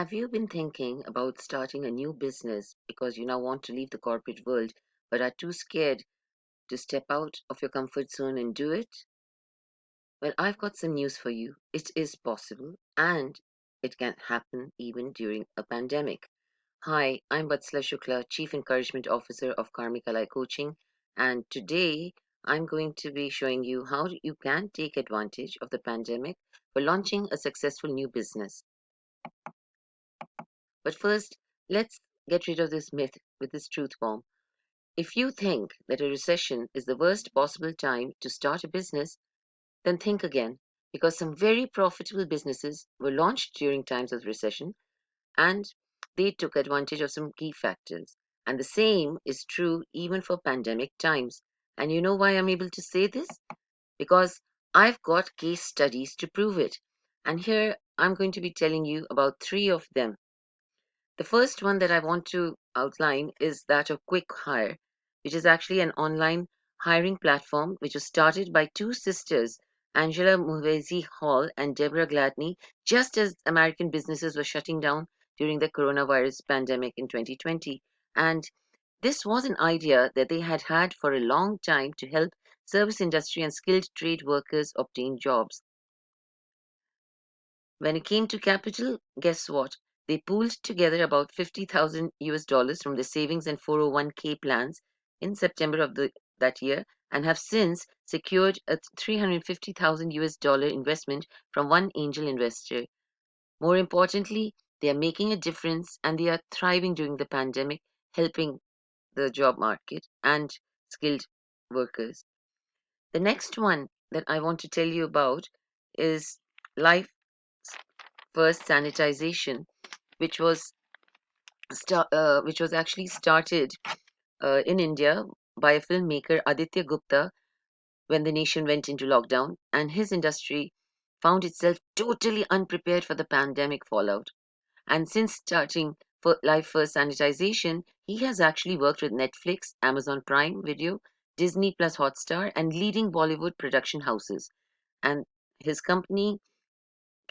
Have you been thinking about starting a new business because you now want to leave the corporate world but are too scared to step out of your comfort zone and do it? Well, I've got some news for you. It is possible and it can happen even during a pandemic. Hi, I'm Vatsala Shukla, Chief Encouragement Officer of Karmic Coaching, and today I'm going to be showing you how you can take advantage of the pandemic for launching a successful new business. But first, let's get rid of this myth with this truth bomb. If you think that a recession is the worst possible time to start a business, then think again, because some very profitable businesses were launched during times of recession and they took advantage of some key factors. And the same is true even for pandemic times. And you know why I'm able to say this? Because I've got case studies to prove it. And here I'm going to be telling you about three of them. The first one that I want to outline is that of Quick Hire, which is actually an online hiring platform which was started by two sisters, Angela Muvezi Hall and Deborah Gladney, just as American businesses were shutting down during the coronavirus pandemic in 2020. And this was an idea that they had had for a long time to help service industry and skilled trade workers obtain jobs. When it came to capital, guess what? They pooled together about 50,000 US dollars from their savings and 401k plans in September of that year and have since secured a 350,000 US dollar investment from one angel investor. More importantly, they are making a difference and they are thriving during the pandemic, helping the job market and skilled workers. The next one that I want to tell you about is Life First Sanitization, which was which was actually started in India by a filmmaker Aditya Gupta when the nation went into lockdown, and his industry found itself totally unprepared for the pandemic fallout. And since starting for Life First Sanitization, he has actually worked with Netflix, Amazon Prime Video, Disney Plus Hotstar, and leading Bollywood production houses. And his company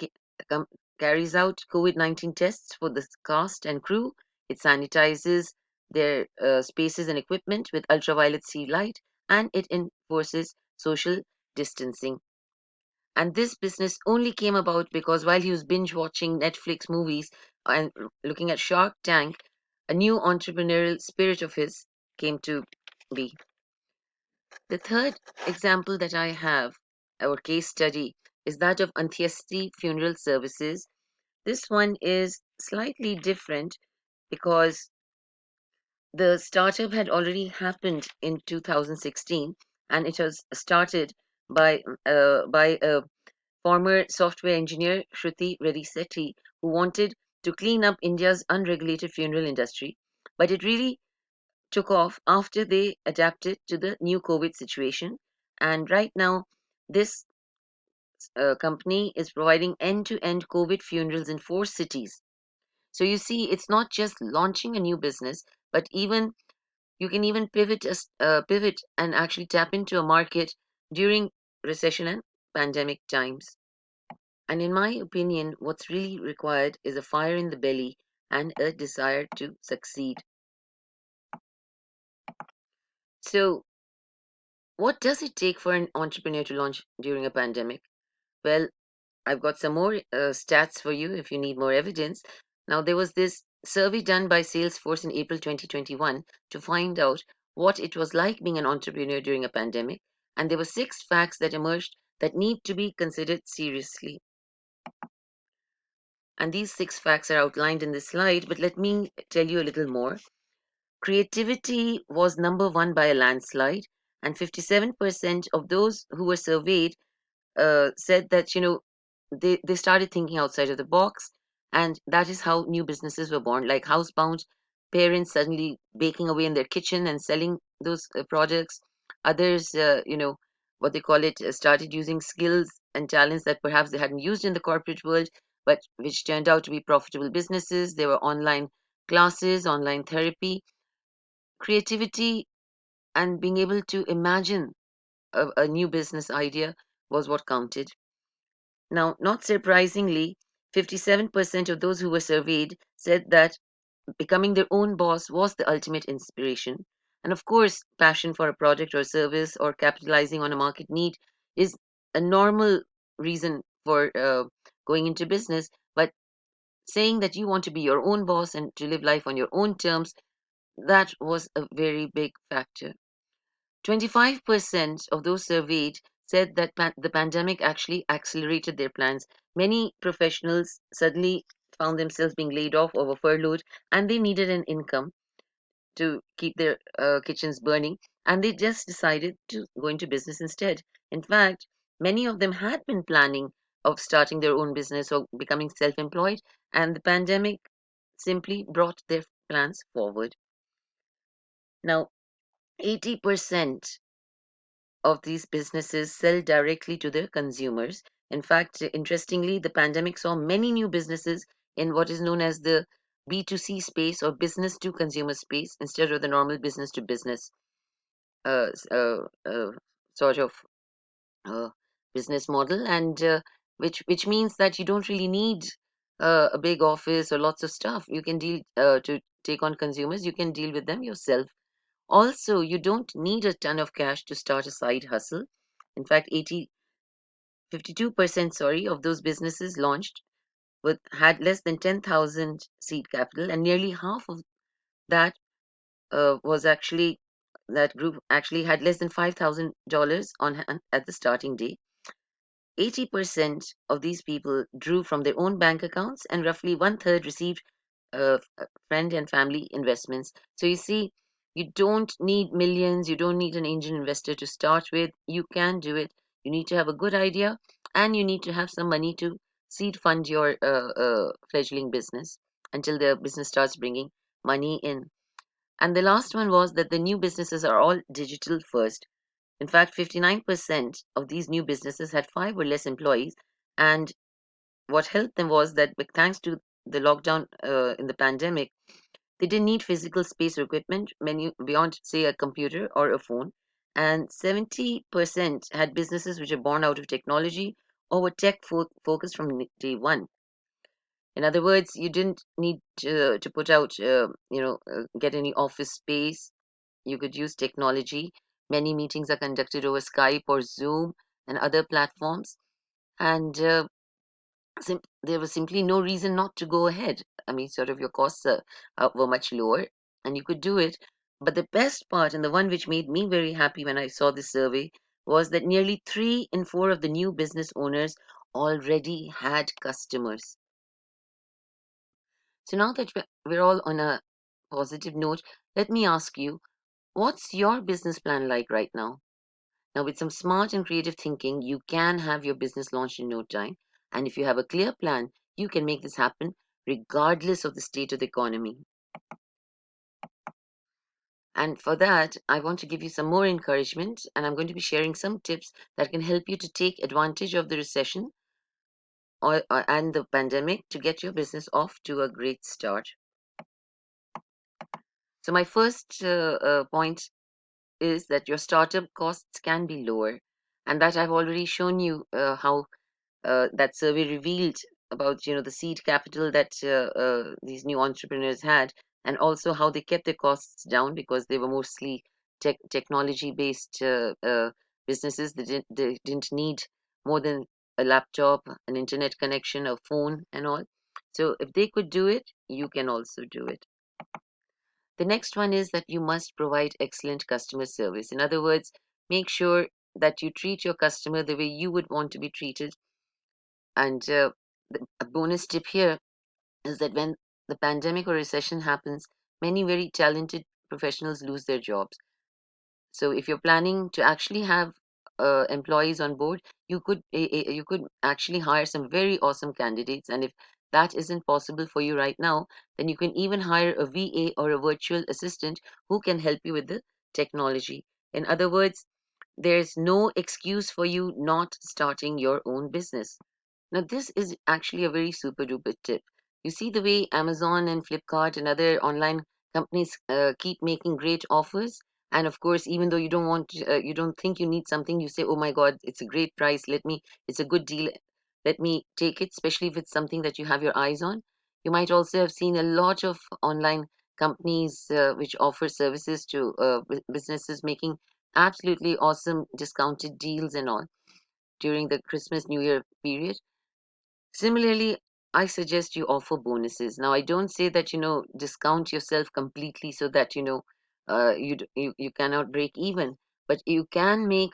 ca- com- carries out COVID-19 tests for the cast and crew. It sanitizes their spaces and equipment with ultraviolet C light, and it enforces social distancing. And this business only came about because while he was binge watching Netflix movies and looking at Shark Tank, a new entrepreneurial spirit of his came to be. The third example that I have, our case study, is that of Antyesti Funeral Services. This one is slightly different because the startup had already happened in 2016 and it was started by a former software engineer Shruti Reddy Sethi who wanted to clean up India's unregulated funeral industry, but it really took off after they adapted to the new COVID situation. And right now, this company is providing end-to-end COVID funerals in 4 cities. So you see, it's not just launching a new business, but even you can even pivot and actually tap into a market during recession and pandemic times. And in my opinion, what's really required is a fire in the belly and a desire to succeed. So, what does it take for an entrepreneur to launch during a pandemic? Well, I've got some more stats for you if you need more evidence. Now, there was this survey done by Salesforce in April 2021 to find out what it was like being an entrepreneur during a pandemic. And there were 6 facts that emerged that need to be considered seriously. And these 6 facts are outlined in this slide, but let me tell you a little more. Creativity was number one by a landslide, and 57% of those who were surveyed said that they started thinking outside of the box, and that is how new businesses were born, like housebound parents suddenly baking away in their kitchen and selling those products. Others, what they call it, started using skills and talents that perhaps they hadn't used in the corporate world, but which turned out to be profitable businesses. There were online classes, online therapy, creativity, and being able to imagine a new business idea was what counted. Now, not surprisingly, 57% of those who were surveyed said that becoming their own boss was the ultimate inspiration. And of course, passion for a product or service or capitalizing on a market need is a normal reason for going into business. But saying that you want to be your own boss and to live life on your own terms, that was a very big factor. 25% of those surveyed said that the pandemic actually accelerated their plans. Many professionals suddenly found themselves being laid off or were furloughed, and they needed an income to keep their kitchens burning, and they just decided to go into business instead. In fact, many of them had been planning of starting their own business or becoming self-employed, and the pandemic simply brought their plans forward. Now, 80% of these businesses sell directly to their consumers. In fact, interestingly, the pandemic saw many new businesses in what is known as the B2C space or business to consumer space instead of the normal business to business uh, s- uh, uh, sort of uh, business model, and which means that you don't really need a big office or lots of staff. You can deal to take on consumers. You can deal with them yourself. Also, you don't need a ton of cash to start a side hustle. In fact, 52% sorry, of those businesses launched with had less than 10,000 seed capital, and nearly half of that was actually that group actually had less than $5,000 on hand at the starting day. 80% of these people drew from their own bank accounts, and roughly one third received friend and family investments. So you see, you don't need millions, you don't need an angel investor to start with. You can do it. You need to have a good idea, and you need to have some money to seed fund your fledgling business until the business starts bringing money in. And the last one was that the new businesses are all digital first. In fact, 59% of these new businesses had five or less employees. And what helped them was that thanks to the lockdown in the pandemic, they didn't need physical space or equipment beyond, say, a computer or a phone. And 70% had businesses which are born out of technology or were focused from day one. In other words, you didn't need to put out, get any office space. You could use technology. Many meetings are conducted over Skype or Zoom and other platforms. And there was simply no reason not to go ahead. I mean, sort of your costs were much lower and you could do it. But the best part, and the one which made me very happy when I saw this survey, was that nearly 3 in 4 of the new business owners already had customers. So now that we're all on a positive note, let me ask you, what's your business plan like right now? Now, with some smart and creative thinking, you can have your business launched in no time. And if you have a clear plan, you can make this happen regardless of the state of the economy. And for that, I want to give you some more encouragement, and I'm going to be sharing some tips that can help you to take advantage of the recession and the pandemic to get your business off to a great start. So, my first point is that your startup costs can be lower, and that I've already shown you how that survey revealed about the seed capital that these new entrepreneurs had, and also how they kept their costs down because they were mostly technology based businesses. They didn't need more than a laptop, an internet connection, a phone, and all. So if they could do it, you can also do it. The next one is that you must provide excellent customer service. In other words, make sure that you treat your customer the way you would want to be treated. And a bonus tip here is that when the pandemic or recession happens, many very talented professionals lose their jobs. So if you're planning to actually have employees on board, you could actually hire some very awesome candidates. And if that isn't possible for you right now, then you can even hire a VA or a virtual assistant who can help you with the technology. In other words, there's no excuse for you not starting your own business. Now, this is actually a very super duper tip. You see the way Amazon and Flipkart and other online companies keep making great offers, and of course, even though you don't think you need something, you say, "Oh my God, it's a great price. It's a good deal." let me take it, especially if it's something that you have your eyes on. You might also have seen a lot of online companies which offer services to businesses, making absolutely awesome discounted deals and all during the Christmas New Year period. Similarly, I suggest you offer bonuses. Now, I don't say that, discount yourself completely so that, you cannot break even, but you can make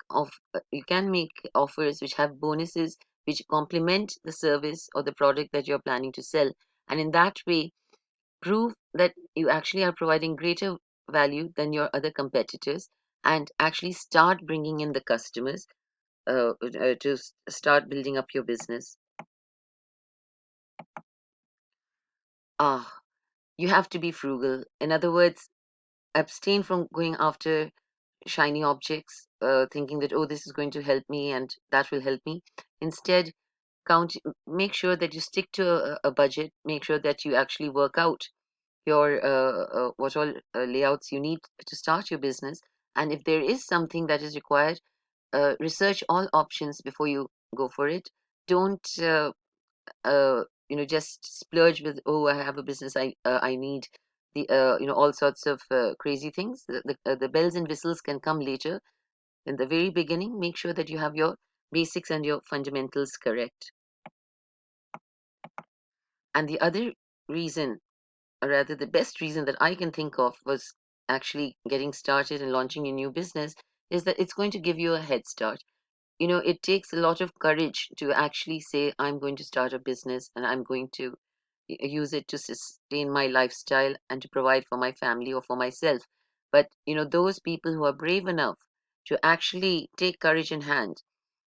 offers which have bonuses which complement the service or the product that you're planning to sell. And in that way, prove that you actually are providing greater value than your other competitors, and actually start bringing in the customers to start building up your business. Ah, you have to be frugal. In other words, abstain from going after shiny objects, thinking that, oh, this is going to help me and that will help me. Instead, make sure that you stick to a budget. Make sure that you actually work out your what all layouts you need to start your business. And if there is something that is required, research all options before you go for it. Don't just splurge with, oh, I have a business, I need the all sorts of crazy things. The bells and whistles can come later. In the very beginning, make sure that you have your basics and your fundamentals correct. And the other reason, or rather the best reason that I can think of, was actually getting started and launching a new business, is that it's going to give you a head start. It takes a lot of courage to actually say, I'm going to start a business and I'm going to use it to sustain my lifestyle and to provide for my family or for myself. But, those people who are brave enough to actually take courage in hand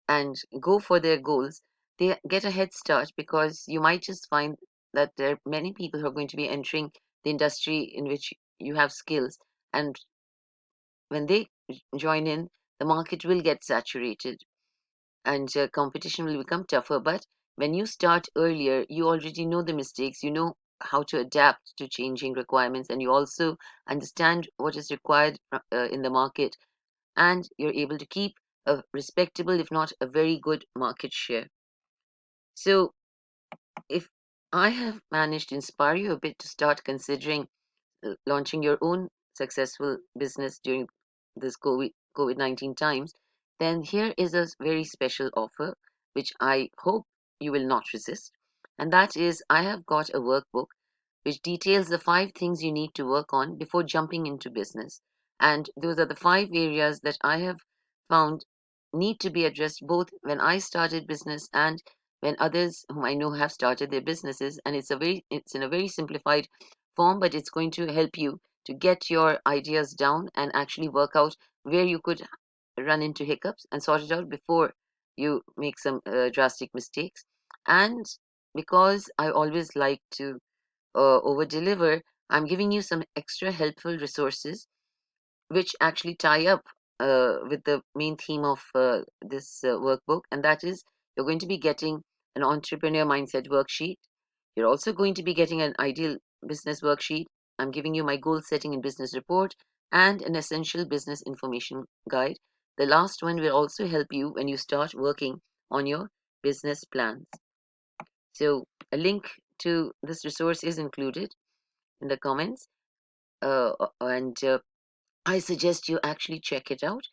and go for their goals, they get a head start, because you might just find that there are many people who are going to be entering the industry in which you have skills. And when they join in, the market will get saturated and competition will become tougher. But when you start earlier, you already know the mistakes, you know how to adapt to changing requirements, and you also understand what is required in the market, and you're able to keep a respectable, if not a very good, market share. So, if I have managed to inspire you a bit to start considering launching your own successful business during this COVID-19 times, then here is a very special offer which I hope you will not resist. And that is, I have got a workbook which details the 5 things you need to work on before jumping into business. And those are the 5 areas that I have found need to be addressed both when I started business and when others whom I know have started their businesses. And it's in a very simplified form, but it's going to help you to get your ideas down and actually work out where you could run into hiccups and sort it out before you make some drastic mistakes. And because I always like to over deliver, I'm giving you some extra helpful resources which actually tie up with the main theme of this workbook, and that is, you're going to be getting an entrepreneur mindset worksheet. You're also going to be getting an ideal business worksheet. I'm giving you my goal setting and business report and an essential business information guide. The last one will also help you when you start working on your business plans. So, a link to this resource is included in the comments, and I suggest you actually check it out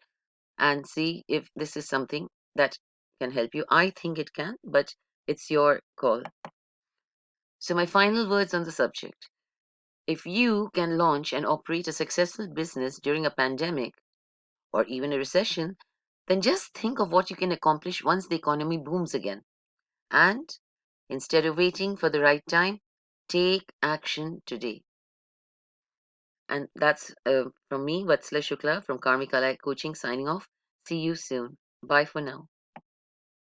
and see if this is something that can help you. I think it can, but it's your call. So, my final words on the subject: if you can launch and operate a successful business during a pandemic or even a recession, then just think of what you can accomplish once the economy booms again. And instead of waiting for the right time, take action today. And that's from me, Vatsala Shukla from Karmic Coaching, signing off. See you soon. Bye for now.